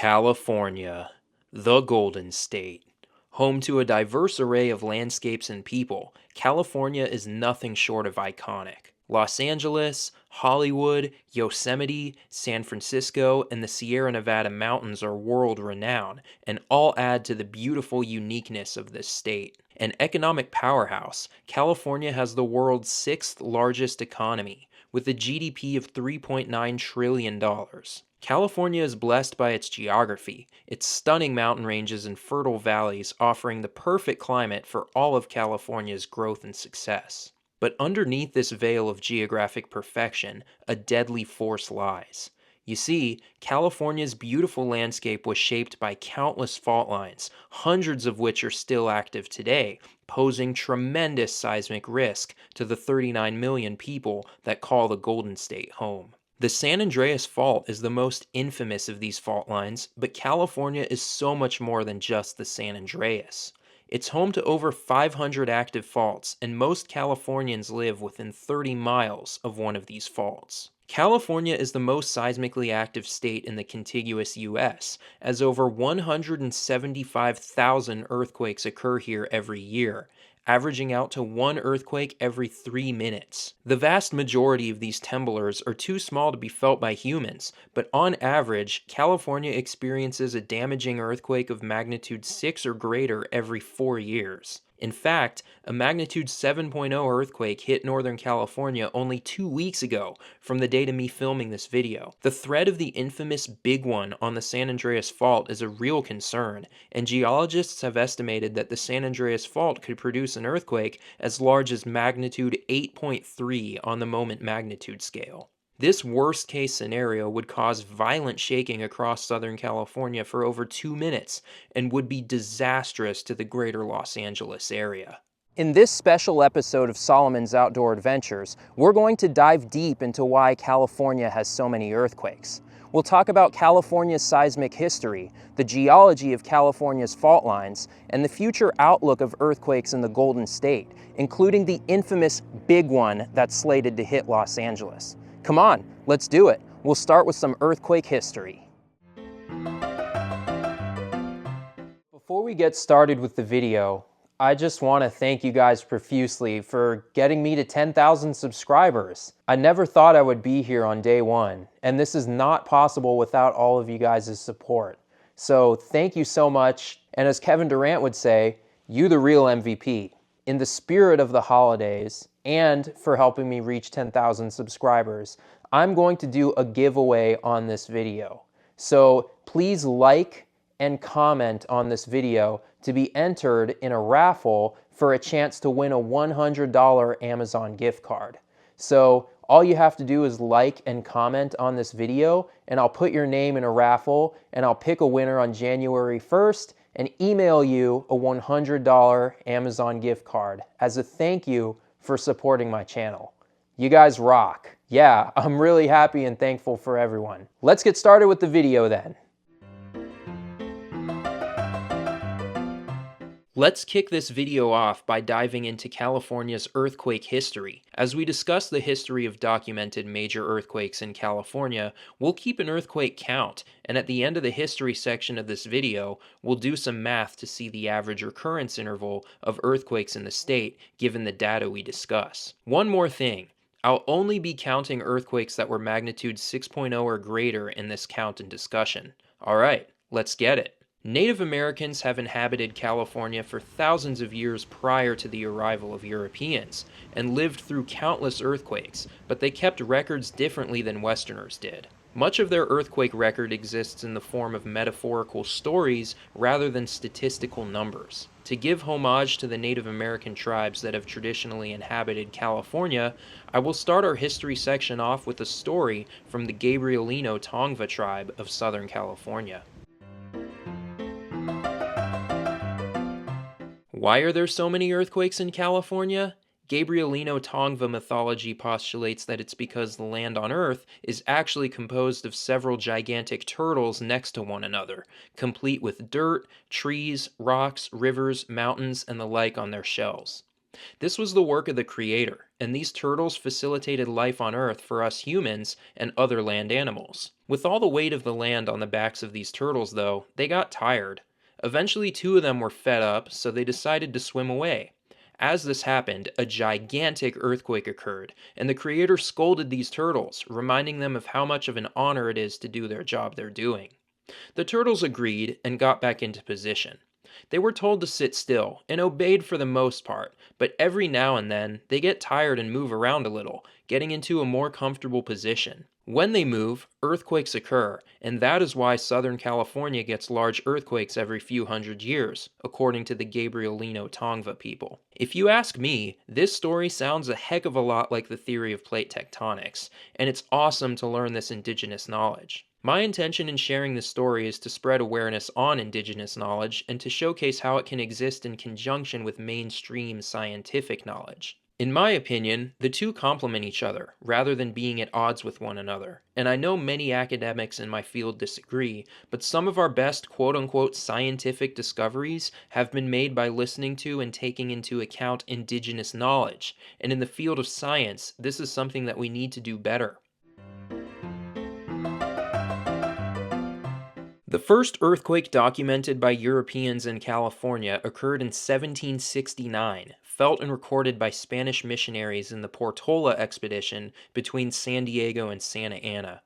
California, the Golden State. Home to a diverse array of landscapes and people, California is nothing short of iconic. Los Angeles, Hollywood, Yosemite, San Francisco, and the Sierra Nevada mountains are world-renowned, and all add to the beautiful uniqueness of this state. An economic powerhouse, California has the world's sixth largest economy, with a GDP of $3.9 trillion. California is blessed by its geography, its stunning mountain ranges and fertile valleys offering the perfect climate for all of California's growth and success. But underneath this veil of geographic perfection, a deadly force lies. You see, California's beautiful landscape was shaped by countless fault lines, hundreds of which are still active today, posing tremendous seismic risk to the 39 million people that call the Golden State home. The San Andreas Fault is the most infamous of these fault lines, but California is so much more than just the San Andreas. It's home to over 500 active faults, and most Californians live within 30 miles of one of these faults. California is the most seismically active state in the contiguous U.S., as over 175,000 earthquakes occur here every year, averaging out to one earthquake every 3 minutes. The vast majority of these temblors are too small to be felt by humans, but on average, California experiences a damaging earthquake of magnitude 6 or greater every 4 years. In fact, a magnitude 7.0 earthquake hit Northern California only 2 weeks ago from the date of me filming this video. The threat of the infamous Big One on the San Andreas Fault is a real concern, and geologists have estimated that the San Andreas Fault could produce an earthquake as large as magnitude 8.3 on the moment magnitude scale. This worst-case scenario would cause violent shaking across Southern California for over 2 minutes and would be disastrous to the greater Los Angeles area. In this special episode of Solomon's Outdoor Adventures, we're going to dive deep into why California has so many earthquakes. We'll talk about California's seismic history, the geology of California's fault lines, and the future outlook of earthquakes in the Golden State, including the infamous Big One that's slated to hit Los Angeles. Come on, let's do it. We'll start with some earthquake history. Before we get started with the video, I just want to thank you guys profusely for getting me to 10,000 subscribers. I never thought I would be here on day one, and this is not possible without all of you guys' support. So thank you so much, and as Kevin Durant would say, you the real MVP. In the spirit of the holidays, and for helping me reach 10,000 subscribers, I'm going to do a giveaway on this video. So please like and comment on this video to be entered in a raffle for a chance to win a $100 Amazon gift card. So all you have to do is like and comment on this video, and I'll put your name in a raffle, and I'll pick a winner on January 1st and email you a $100 Amazon gift card as a thank you for supporting my channel. You guys rock. Yeah, I'm really happy and thankful for everyone. Let's get started with the video then. Let's kick this video off by diving into California's earthquake history. As we discuss the history of documented major earthquakes in California, we'll keep an earthquake count, and at the end of the history section of this video, we'll do some math to see the average recurrence interval of earthquakes in the state, given the data we discuss. One more thing. I'll only be counting earthquakes that were magnitude 6.0 or greater in this count and discussion. Alright, let's get it. Native Americans have inhabited California for thousands of years prior to the arrival of Europeans, and lived through countless earthquakes, but they kept records differently than Westerners did. Much of their earthquake record exists in the form of metaphorical stories rather than statistical numbers. To give homage to the Native American tribes that have traditionally inhabited California, I will start our history section off with a story from the Gabrielino Tongva tribe of Southern California. Why are there so many earthquakes in California? Gabrielino Tongva mythology postulates that it's because the land on Earth is actually composed of several gigantic turtles next to one another, complete with dirt, trees, rocks, rivers, mountains, and the like on their shells. This was the work of the Creator, and these turtles facilitated life on Earth for us humans and other land animals. With all the weight of the land on the backs of these turtles, though, they got tired. Eventually, two of them were fed up, so they decided to swim away. As this happened, a gigantic earthquake occurred, and the Creator scolded these turtles, reminding them of how much of an honor it is to do their job they're doing. The turtles agreed and got back into position. They were told to sit still and obeyed for the most part, but every now and then they get tired and move around a little, getting into a more comfortable position. When they move, earthquakes occur, and that is why Southern California gets large earthquakes every few hundred years, according to the Gabrielino Tongva people. If you ask me, this story sounds a heck of a lot like the theory of plate tectonics, and it's awesome to learn this indigenous knowledge. My intention in sharing this story is to spread awareness on indigenous knowledge and to showcase how it can exist in conjunction with mainstream scientific knowledge. In my opinion, the two complement each other rather than being at odds with one another. And I know many academics in my field disagree, but some of our best quote unquote scientific discoveries have been made by listening to and taking into account indigenous knowledge. And in the field of science, this is something that we need to do better. The first earthquake documented by Europeans in California occurred in 1769, felt and recorded by Spanish missionaries in the Portola expedition between San Diego and Santa Ana.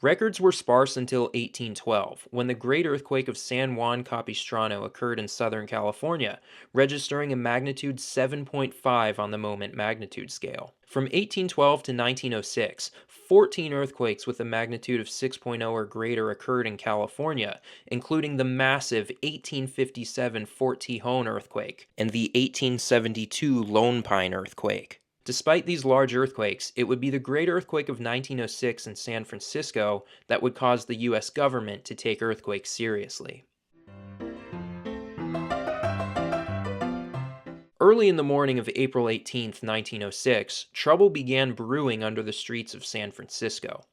Records were sparse until 1812, when the great earthquake of San Juan Capistrano occurred in Southern California, registering a magnitude 7.5 on the moment magnitude scale. From 1812 to 1906, 14 earthquakes with a magnitude of 6.0 or greater occurred in California, including the massive 1857 Fort Tejon earthquake and the 1872 Lone Pine earthquake. Despite these large earthquakes, it would be the great earthquake of 1906 in San Francisco that would cause the US government to take earthquakes seriously. Early in the morning of April 18, 1906, trouble began brewing under the streets of San Francisco.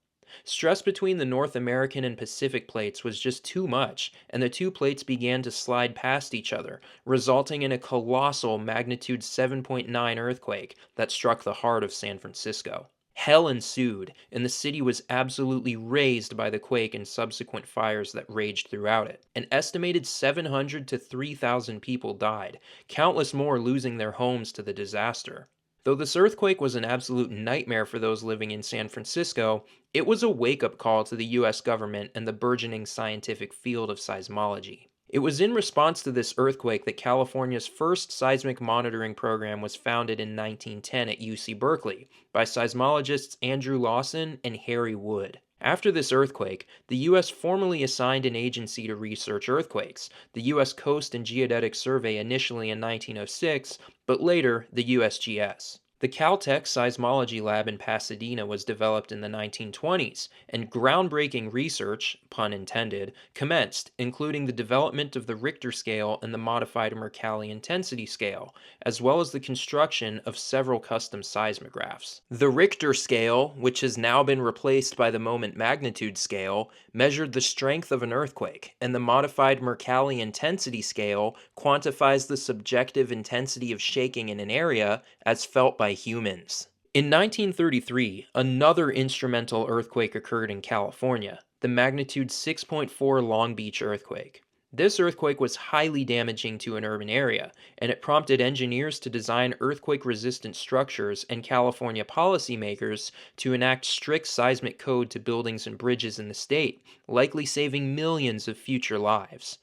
Stress between the North American and Pacific plates was just too much, and the two plates began to slide past each other, resulting in a colossal magnitude 7.9 earthquake that struck the heart of San Francisco. Hell ensued, and the city was absolutely razed by the quake and subsequent fires that raged throughout it. An estimated 700 to 3,000 people died, countless more losing their homes to the disaster. Though this earthquake was an absolute nightmare for those living in San Francisco, it was a wake-up call to the US government and the burgeoning scientific field of seismology. It was in response to this earthquake that California's first seismic monitoring program was founded in 1910 at UC Berkeley by seismologists Andrew Lawson and Harry Wood. After this earthquake, the U.S. formally assigned an agency to research earthquakes, the U.S. Coast and Geodetic Survey initially in 1906, but later the USGS. The Caltech Seismology Lab in Pasadena was developed in the 1920s, and groundbreaking research, pun intended, commenced, including the development of the Richter scale and the modified Mercalli intensity scale, as well as the construction of several custom seismographs. The Richter scale, which has now been replaced by the moment magnitude scale, measured the strength of an earthquake, and the modified Mercalli intensity scale quantifies the subjective intensity of shaking in an area as felt by humans. In 1933, another instrumental earthquake occurred in California, the magnitude 6.4 Long Beach earthquake. This earthquake was highly damaging to an urban area, and it prompted engineers to design earthquake-resistant structures and California policymakers to enact strict seismic code to buildings and bridges in the state, likely saving millions of future lives.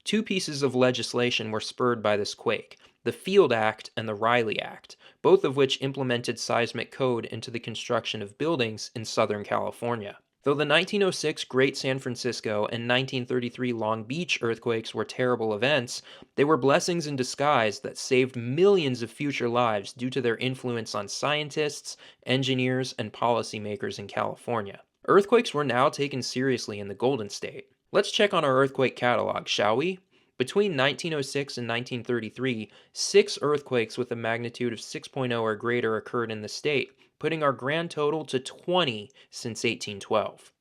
Two pieces of legislation were spurred by this quake, the Field Act and the Riley Act, both of which implemented seismic code into the construction of buildings in Southern California. Though the 1906 Great San Francisco and 1933 Long Beach earthquakes were terrible events, they were blessings in disguise that saved millions of future lives due to their influence on scientists, engineers, and policymakers in California. Earthquakes were now taken seriously in the Golden State. Let's check on our earthquake catalog, shall we? Between 1906 and 1933, 6 earthquakes with a magnitude of 6.0 or greater occurred in the state, putting our grand total to 20 since 1812.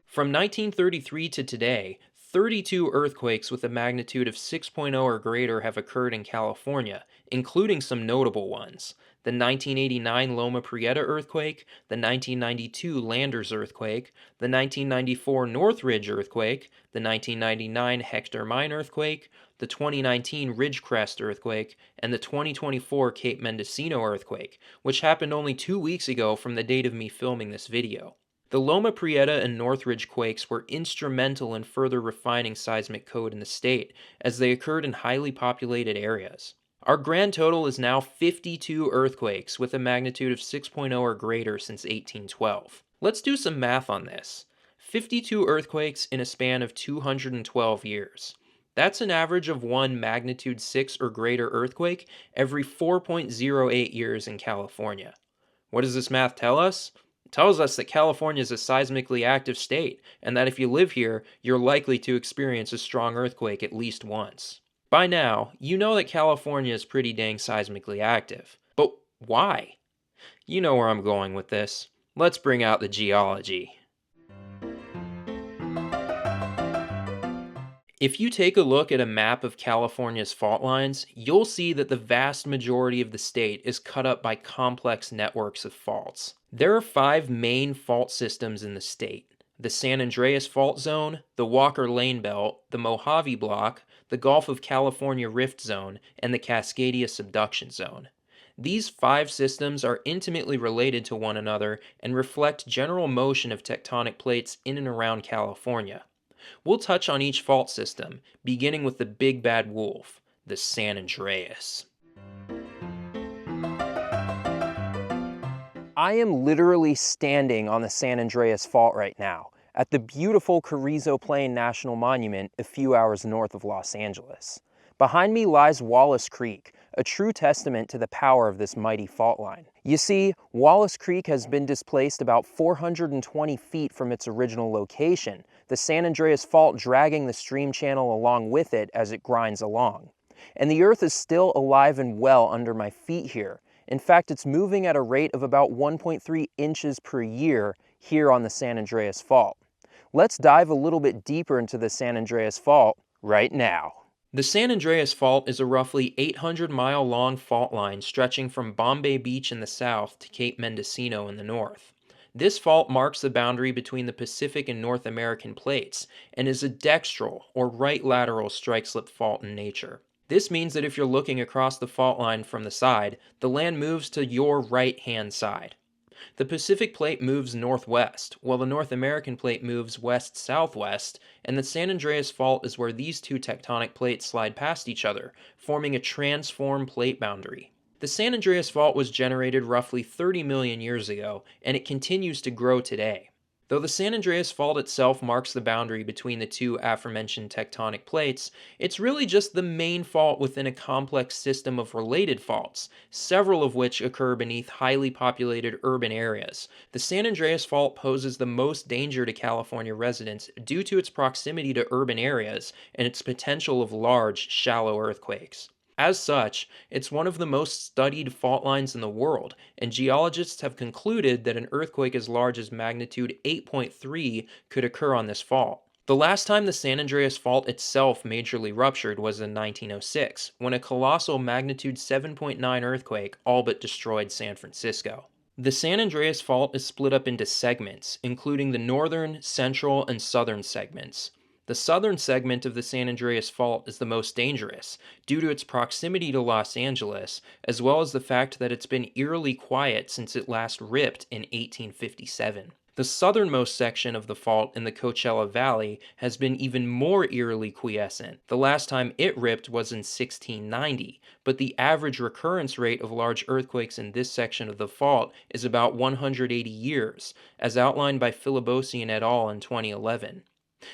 From 1933 to today, 32 earthquakes with a magnitude of 6.0 or greater have occurred in California, including some notable ones. The 1989 Loma Prieta earthquake, the 1992 Landers earthquake, the 1994 Northridge earthquake, the 1999 Hector Mine earthquake, the 2019 Ridgecrest earthquake, and the 2024 Cape Mendocino earthquake, which happened only 2 weeks ago from the date of me filming this video. The Loma Prieta and Northridge quakes were instrumental in further refining seismic code in the state, as they occurred in highly populated areas. Our grand total is now 52 earthquakes with a magnitude of 6.0 or greater since 1812. Let's do some math on this. 52 earthquakes in a span of 212 years. That's an average of one magnitude 6 or greater earthquake every 4.08 years in California. What does this math tell us? It tells us that California is a seismically active state, and that if you live here, you're likely to experience a strong earthquake at least once. By now, you know that California is pretty dang seismically active. But why? You know where I'm going with this. Let's bring out the geology. If you take a look at a map of California's fault lines, you'll see that the vast majority of the state is cut up by complex networks of faults. There are 5 main fault systems in the state: the San Andreas Fault Zone, the Walker Lane Belt, the Mojave Block, the Gulf of California Rift Zone, and the Cascadia Subduction Zone. These 5 systems are intimately related to one another and reflect general motion of tectonic plates in and around California. We'll touch on each fault system, beginning with the big bad wolf, the San Andreas. I am literally standing on the San Andreas Fault right now, at the beautiful Carrizo Plain National Monument a few hours north of Los Angeles. Behind me lies Wallace Creek, a true testament to the power of this mighty fault line. You see, Wallace Creek has been displaced about 420 feet from its original location, the San Andreas Fault dragging the stream channel along with it as it grinds along. And the earth is still alive and well under my feet here. In fact, it's moving at a rate of about 1.3 inches per year here on the San Andreas Fault. Let's dive a little bit deeper into the San Andreas Fault right now. The San Andreas Fault is a roughly 800-mile-long fault line stretching from Bombay Beach in the south to Cape Mendocino in the north. This fault marks the boundary between the Pacific and North American plates and is a dextral or right lateral strike-slip fault in nature. This means that if you're looking across the fault line from the side, the land moves to your right-hand side. The Pacific Plate moves northwest, while the North American Plate moves west-southwest, and the San Andreas Fault is where these two tectonic plates slide past each other, forming a transform plate boundary. The San Andreas Fault was generated roughly 30 million years ago, and it continues to grow today. Though the San Andreas Fault itself marks the boundary between the two aforementioned tectonic plates, it's really just the main fault within a complex system of related faults, several of which occur beneath highly populated urban areas. The San Andreas Fault poses the most danger to California residents due to its proximity to urban areas and its potential of large, shallow earthquakes. As such, it's one of the most studied fault lines in the world, and geologists have concluded that an earthquake as large as magnitude 8.3 could occur on this fault. The last time the San Andreas Fault itself majorly ruptured was in 1906, when a colossal magnitude 7.9 earthquake all but destroyed San Francisco. The San Andreas Fault is split up into segments, including the northern, central, and southern segments. The southern segment of the San Andreas Fault is the most dangerous, due to its proximity to Los Angeles, as well as the fact that it's been eerily quiet since it last ripped in 1857. The southernmost section of the fault in the Coachella Valley has been even more eerily quiescent. The last time it ripped was in 1690, but the average recurrence rate of large earthquakes in this section of the fault is about 180 years, as outlined by Philibosian et al. In 2011.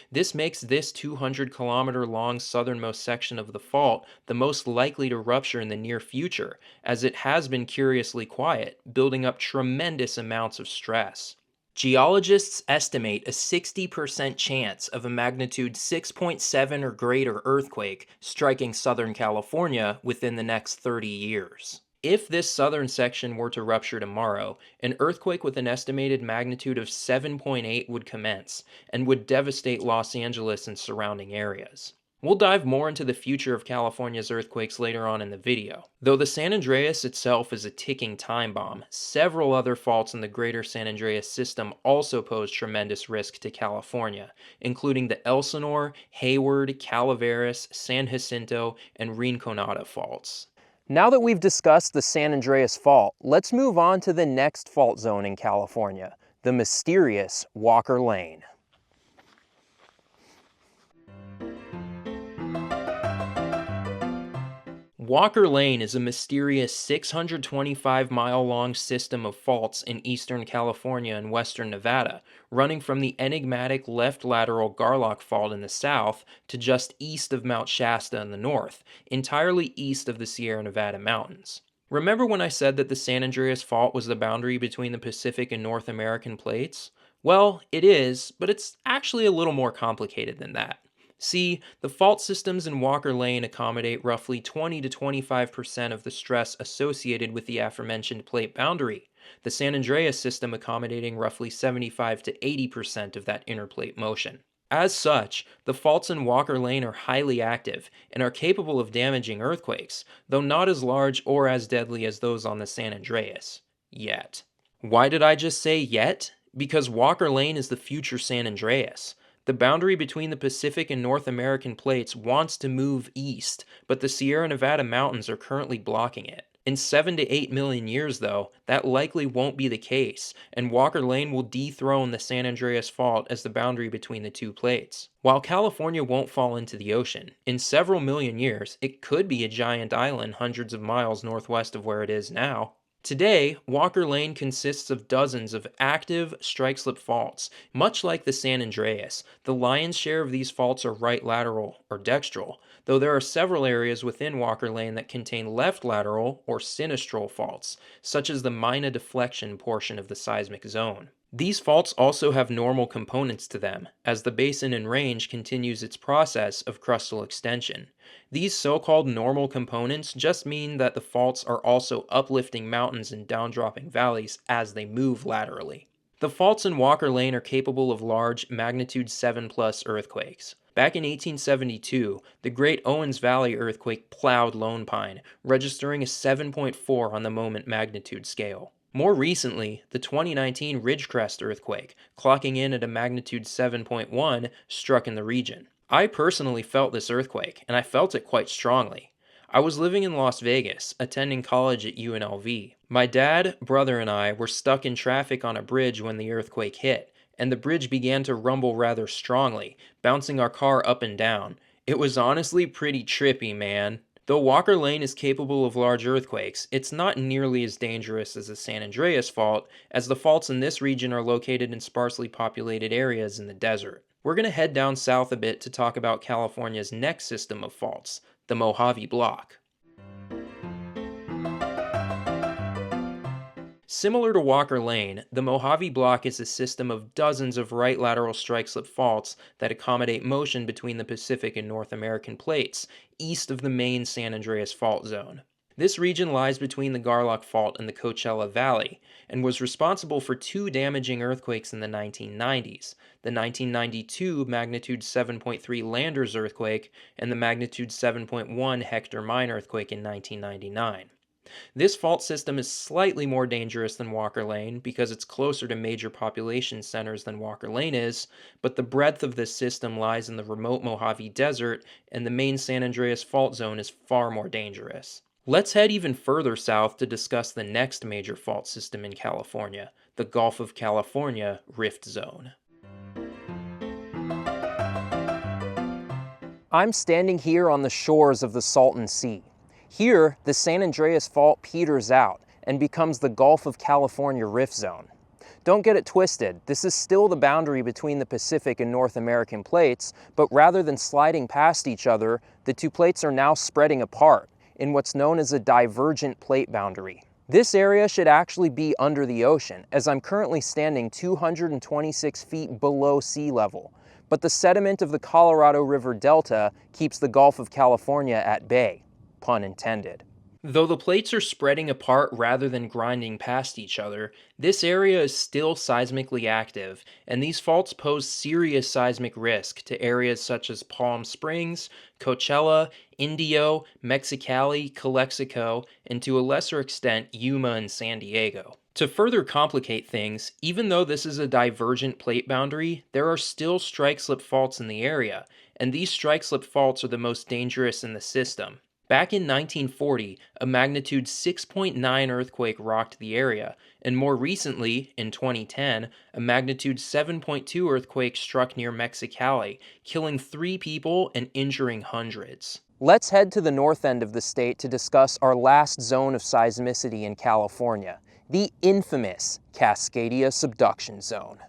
This makes this 200-kilometer-long southernmost section of the fault the most likely to rupture in the near future, as it has been curiously quiet, building up tremendous amounts of stress. Geologists estimate a 60% chance of a magnitude 6.7 or greater earthquake striking Southern California within the next 30 years. If this southern section were to rupture tomorrow, an earthquake with an estimated magnitude of 7.8 would commence and would devastate Los Angeles and surrounding areas. We'll dive more into the future of California's earthquakes later on in the video. Though the San Andreas itself is a ticking time bomb, several other faults in the greater San Andreas system also pose tremendous risk to California, including the Elsinore, Hayward, Calaveras, San Jacinto, and Rinconada faults. Now that we've discussed the San Andreas Fault, let's move on to the next fault zone in California, the mysterious Walker Lane. Walker Lane is a mysterious 625-mile-long system of faults in eastern California and western Nevada, running from the enigmatic left lateral Garlock Fault in the south to just east of Mount Shasta in the north, entirely east of the Sierra Nevada mountains. Remember when I said that the San Andreas Fault was the boundary between the Pacific and North American plates? Well, it is, but it's actually a little more complicated than that. See, the fault systems in Walker Lane accommodate roughly 20 to 25% of the stress associated with the aforementioned plate boundary, the San Andreas system accommodating roughly 75 to 80% of that interplate motion. As such, the faults in Walker Lane are highly active and are capable of damaging earthquakes, though not as large or as deadly as those on the San Andreas. Yet. Why did I just say yet? Because Walker Lane is the future San Andreas. The boundary between the Pacific and North American plates wants to move east, but the Sierra Nevada mountains are currently blocking it. In 7 to 8 million years, though, that likely won't be the case, and Walker Lane will dethrone the San Andreas Fault as the boundary between the two plates. While California won't fall into the ocean, in several million years, it could be a giant island hundreds of miles northwest of where it is now. Today, Walker Lane consists of dozens of active strike-slip faults. Much like the San Andreas, the lion's share of these faults are right lateral or dextral, though there are several areas within Walker Lane that contain left lateral or sinistral faults, such as the Mina deflection portion of the seismic zone. These faults also have normal components to them, as the basin and range continues its process of crustal extension. These so-called normal components just mean that the faults are also uplifting mountains and downdropping valleys as they move laterally. The faults in Walker Lane are capable of large, magnitude 7+ earthquakes. Back in 1872, the Great Owens Valley earthquake plowed Lone Pine, registering a 7.4 on the moment magnitude scale. More recently, the 2019 Ridgecrest earthquake, clocking in at a magnitude 7.1, struck in the region. I personally felt this earthquake, and I felt it quite strongly. I was living in Las Vegas, attending college at UNLV. My dad, brother, and I were stuck in traffic on a bridge when the earthquake hit, and the bridge began to rumble rather strongly, bouncing our car up and down. It was honestly pretty trippy, man. Though Walker Lane is capable of large earthquakes, it's not nearly as dangerous as the San Andreas Fault, as the faults in this region are located in sparsely populated areas in the desert. We're going to head down south a bit to talk about California's next system of faults, the Mojave Block. Similar to Walker Lane, the Mojave Block is a system of dozens of right lateral strike-slip faults that accommodate motion between the Pacific and North American plates, east of the main San Andreas Fault Zone. This region lies between the Garlock Fault and the Coachella Valley, and was responsible for two damaging earthquakes in the 1990s, the 1992 magnitude 7.3 Landers earthquake and the magnitude 7.1 Hector Mine earthquake in 1999. This fault system is slightly more dangerous than Walker Lane because it's closer to major population centers than Walker Lane is, but the breadth of this system lies in the remote Mojave Desert, and the main San Andreas Fault Zone is far more dangerous. Let's head even further south to discuss the next major fault system in California, the Gulf of California Rift Zone. I'm standing here on the shores of the Salton Sea. Here, the San Andreas Fault peters out and becomes the Gulf of California Rift Zone. Don't get it twisted, this is still the boundary between the Pacific and North American plates, but rather than sliding past each other, the two plates are now spreading apart in what's known as a divergent plate boundary. This area should actually be under the ocean, as I'm currently standing 226 feet below sea level, but the sediment of the Colorado River Delta keeps the Gulf of California at bay. Pun intended. Though the plates are spreading apart rather than grinding past each other, this area is still seismically active, and these faults pose serious seismic risk to areas such as Palm Springs, Coachella, Indio, Mexicali, Calexico, and to a lesser extent, Yuma and San Diego. To further complicate things, even though this is a divergent plate boundary, there are still strike slip faults in the area, and these strike slip faults are the most dangerous in the system. Back in 1940, a magnitude 6.9 earthquake rocked the area, and more recently, in 2010, a magnitude 7.2 earthquake struck near Mexicali, killing 3 people and injuring hundreds. Let's head to the north end of the state to discuss our last zone of seismicity in California, the infamous Cascadia subduction zone.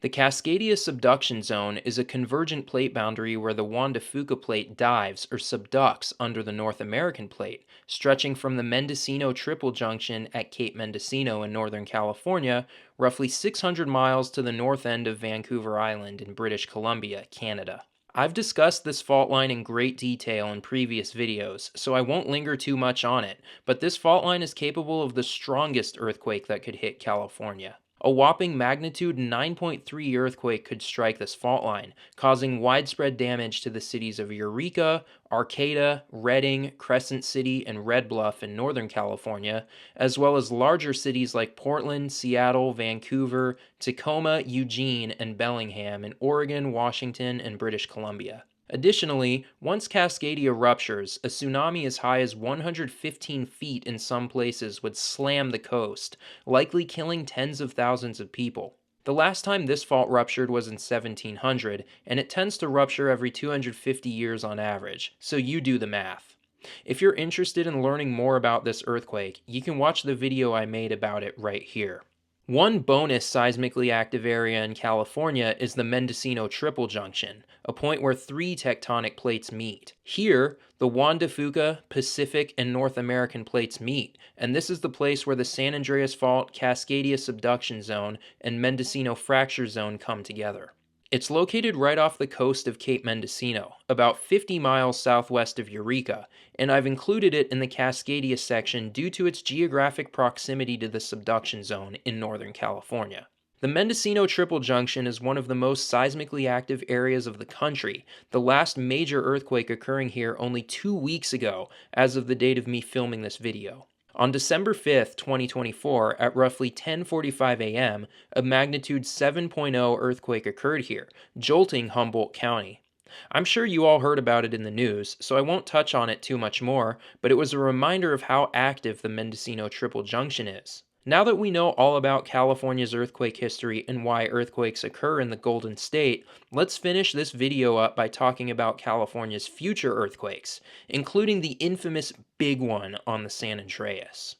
The Cascadia subduction zone is a convergent plate boundary where the Juan de Fuca plate dives or subducts under the North American plate, stretching from the Mendocino Triple Junction at Cape Mendocino in Northern California, roughly 600 miles to the north end of Vancouver Island in British Columbia, Canada. I've discussed this fault line in great detail in previous videos, so I won't linger too much on it, but this fault line is capable of the strongest earthquake that could hit California. A whopping magnitude 9.3 earthquake could strike this fault line, causing widespread damage to the cities of Eureka, Arcata, Redding, Crescent City, and Red Bluff in Northern California, as well as larger cities like Portland, Seattle, Vancouver, Tacoma, Eugene, and Bellingham in Oregon, Washington, and British Columbia. Additionally, once Cascadia ruptures, a tsunami as high as 115 feet in some places would slam the coast, likely killing tens of thousands of people. The last time this fault ruptured was in 1700, and it tends to rupture every 250 years on average, so you do the math. If you're interested in learning more about this earthquake, you can watch the video I made about it right here. One bonus seismically active area in California is the Mendocino Triple Junction, a point where 3 tectonic plates meet. Here, the Juan de Fuca, Pacific, and North American plates meet, and this is the place where the San Andreas Fault, Cascadia Subduction Zone, and Mendocino Fracture Zone come together. It's located right off the coast of Cape Mendocino, about 50 miles southwest of Eureka, and I've included it in the Cascadia section due to its geographic proximity to the subduction zone in Northern California. The Mendocino Triple Junction is one of the most seismically active areas of the country, the last major earthquake occurring here only 2 weeks ago, as of the date of me filming this video. On December 5, 2024, at roughly 10:45 a.m., a magnitude 7.0 earthquake occurred here, jolting Humboldt County. I'm sure you all heard about it in the news, so I won't touch on it too much more, but it was a reminder of how active the Mendocino Triple Junction is. Now that we know all about California's earthquake history and why earthquakes occur in the Golden State, let's finish this video up by talking about California's future earthquakes, including the infamous big one on the San Andreas.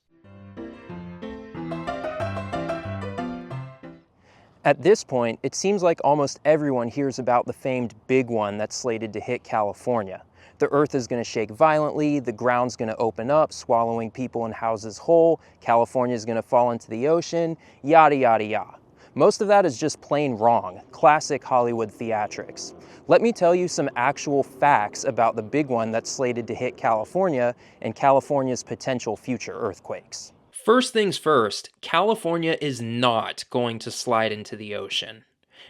At this point, it seems like almost everyone hears about the famed big one that's slated to hit California. The earth is going to shake violently, the ground's going to open up, swallowing people and houses whole, California's going to fall into the ocean, yada yada yada. Most of that is just plain wrong, classic Hollywood theatrics. Let me tell you some actual facts about the big one that's slated to hit California and California's potential future earthquakes. First things first, California is not going to slide into the ocean.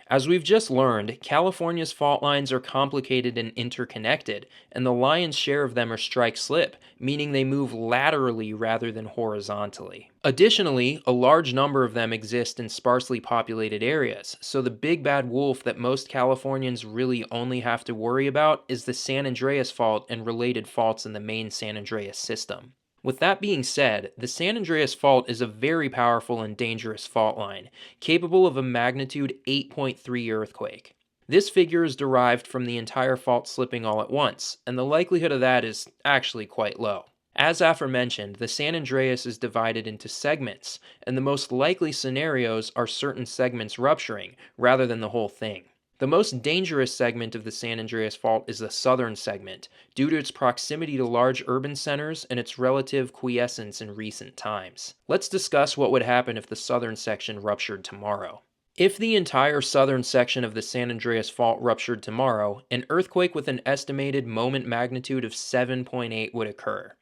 As we've just learned, California's fault lines are complicated and interconnected, and the lion's share of them are strike-slip, meaning they move laterally rather than horizontally. Additionally, a large number of them exist in sparsely populated areas, so the big bad wolf that most Californians really only have to worry about is the San Andreas Fault and related faults in the main San Andreas system. With that being said, the San Andreas Fault is a very powerful and dangerous fault line, capable of a magnitude 8.3 earthquake. This figure is derived from the entire fault slipping all at once, and the likelihood of that is actually quite low. As aforementioned, the San Andreas is divided into segments, and the most likely scenarios are certain segments rupturing, rather than the whole thing. The most dangerous segment of the San Andreas Fault is the southern segment, due to its proximity to large urban centers and its relative quiescence in recent times. Let's discuss what would happen if the southern section ruptured tomorrow. If the entire southern section of the San Andreas Fault ruptured tomorrow, an earthquake with an estimated moment magnitude of 7.8 would occur.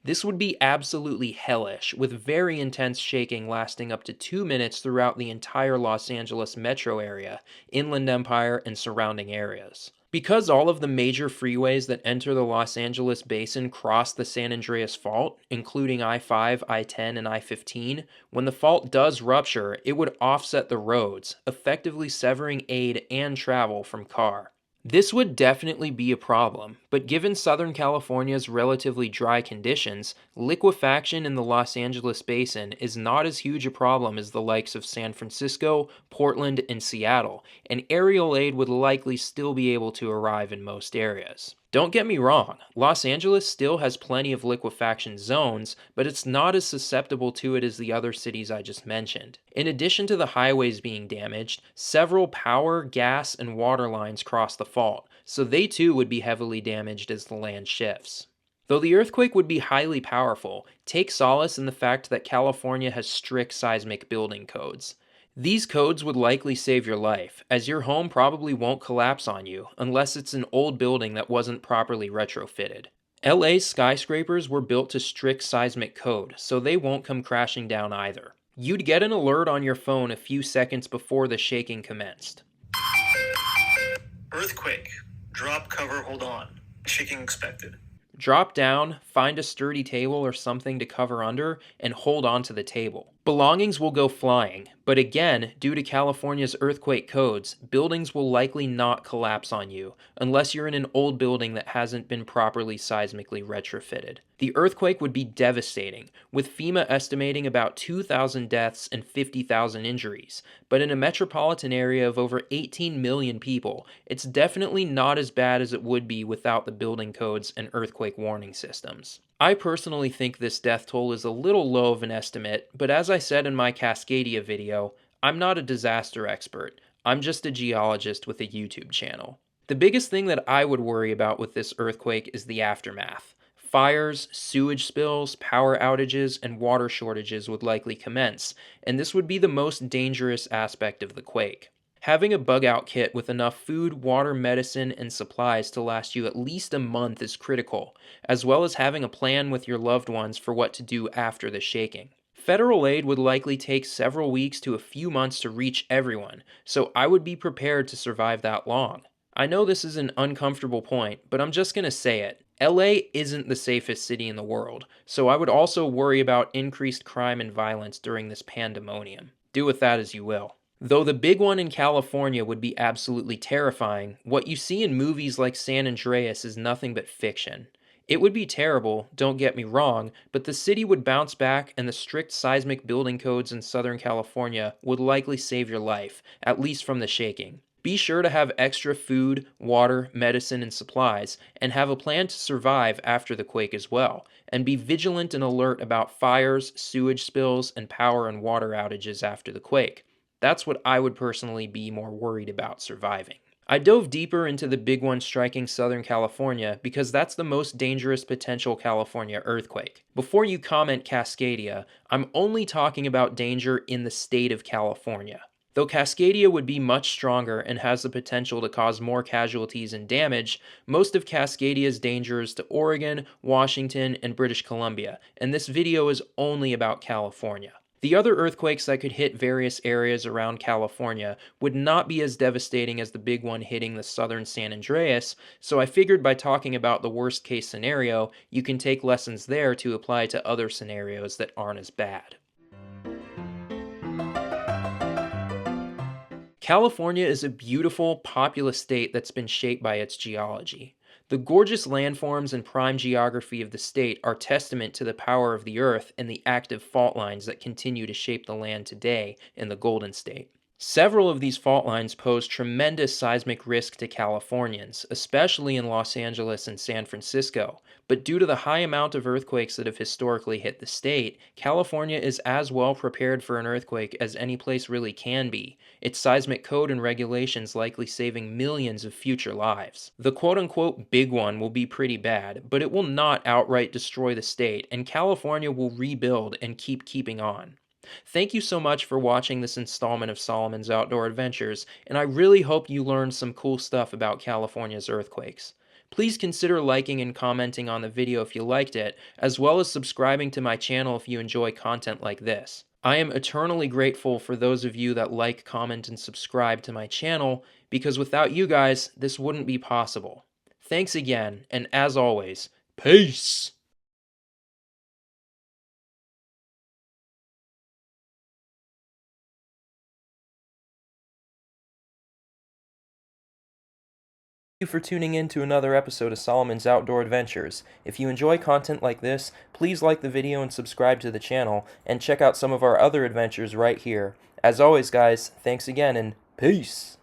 This would be absolutely hellish, with very intense shaking lasting up to 2 minutes throughout the entire Los Angeles metro area, Inland Empire, and surrounding areas. Because all of the major freeways that enter the Los Angeles basin cross the San Andreas Fault, including I-5, I-10, and I-15, when the fault does rupture, it would offset the roads, effectively severing aid and travel from car. This would definitely be a problem, but given Southern California's relatively dry conditions, liquefaction in the Los Angeles basin is not as huge a problem as the likes of San Francisco, Portland, and Seattle, and aerial aid would likely still be able to arrive in most areas. Don't get me wrong, Los Angeles still has plenty of liquefaction zones, but it's not as susceptible to it as the other cities I just mentioned. In addition to the highways being damaged, several power, gas, and water lines cross the fault, so they too would be heavily damaged as the land shifts. Though the earthquake would be highly powerful, take solace in the fact that California has strict seismic building codes. These codes would likely save your life, as your home probably won't collapse on you unless it's an old building that wasn't properly retrofitted. LA's skyscrapers were built to strict seismic code, so they won't come crashing down either. You'd get an alert on your phone a few seconds before the shaking commenced. Earthquake. Drop, cover, hold on. Shaking expected. Drop down, find a sturdy table or something to cover under, and hold on to the table. Belongings will go flying, but again, due to California's earthquake codes, buildings will likely not collapse on you, unless you're in an old building that hasn't been properly seismically retrofitted. The earthquake would be devastating, with FEMA estimating about 2,000 deaths and 50,000 injuries, but in a metropolitan area of over 18 million people, it's definitely not as bad as it would be without the building codes and earthquake warning systems. I personally think this death toll is a little low of an estimate, but as I said in my Cascadia video, I'm not a disaster expert. I'm just a geologist with a YouTube channel. The biggest thing that I would worry about with this earthquake is the aftermath. Fires, sewage spills, power outages, and water shortages would likely commence, and this would be the most dangerous aspect of the quake. Having a bug-out kit with enough food, water, medicine, and supplies to last you at least a month is critical, as well as having a plan with your loved ones for what to do after the shaking. Federal aid would likely take several weeks to a few months to reach everyone, so I would be prepared to survive that long. I know this is an uncomfortable point, but I'm just gonna say it. LA isn't the safest city in the world, so I would also worry about increased crime and violence during this pandemonium. Do with that as you will. Though the big one in California would be absolutely terrifying, what you see in movies like San Andreas is nothing but fiction. It would be terrible, don't get me wrong, but the city would bounce back and the strict seismic building codes in Southern California would likely save your life, at least from the shaking. Be sure to have extra food, water, medicine, and supplies, and have a plan to survive after the quake as well, and be vigilant and alert about fires, sewage spills, and power and water outages after the quake. That's what I would personally be more worried about surviving. I dove deeper into the big one striking Southern California because that's the most dangerous potential California earthquake. Before you comment Cascadia, I'm only talking about danger in the state of California. Though Cascadia would be much stronger and has the potential to cause more casualties and damage, most of Cascadia's danger is to Oregon, Washington, and British Columbia, and this video is only about California. The other earthquakes that could hit various areas around California would not be as devastating as the big one hitting the southern San Andreas, so I figured by talking about the worst case scenario, you can take lessons there to apply to other scenarios that aren't as bad. California is a beautiful, populous state that's been shaped by its geology. The gorgeous landforms and prime geography of the state are testament to the power of the earth and the active fault lines that continue to shape the land today in the Golden State. Several of these fault lines pose tremendous seismic risk to Californians, especially in Los Angeles and San Francisco, but due to the high amount of earthquakes that have historically hit the state, California is as well prepared for an earthquake as any place really can be, its seismic code and regulations likely saving millions of future lives. The quote-unquote big one will be pretty bad, but it will not outright destroy the state, and California will rebuild and keeping on. Thank you so much for watching this installment of Solomon's Outdoor Adventures, and I really hope you learned some cool stuff about California's earthquakes. Please consider liking and commenting on the video if you liked it, as well as subscribing to my channel if you enjoy content like this. I am eternally grateful for those of you that like, comment, and subscribe to my channel, because without you guys, this wouldn't be possible. Thanks again, and as always, peace! Thank you for tuning in to another episode of Solomon's Outdoor Adventures. If you enjoy content like this, please like the video and subscribe to the channel, and check out some of our other adventures right here. As always, guys, thanks again and peace!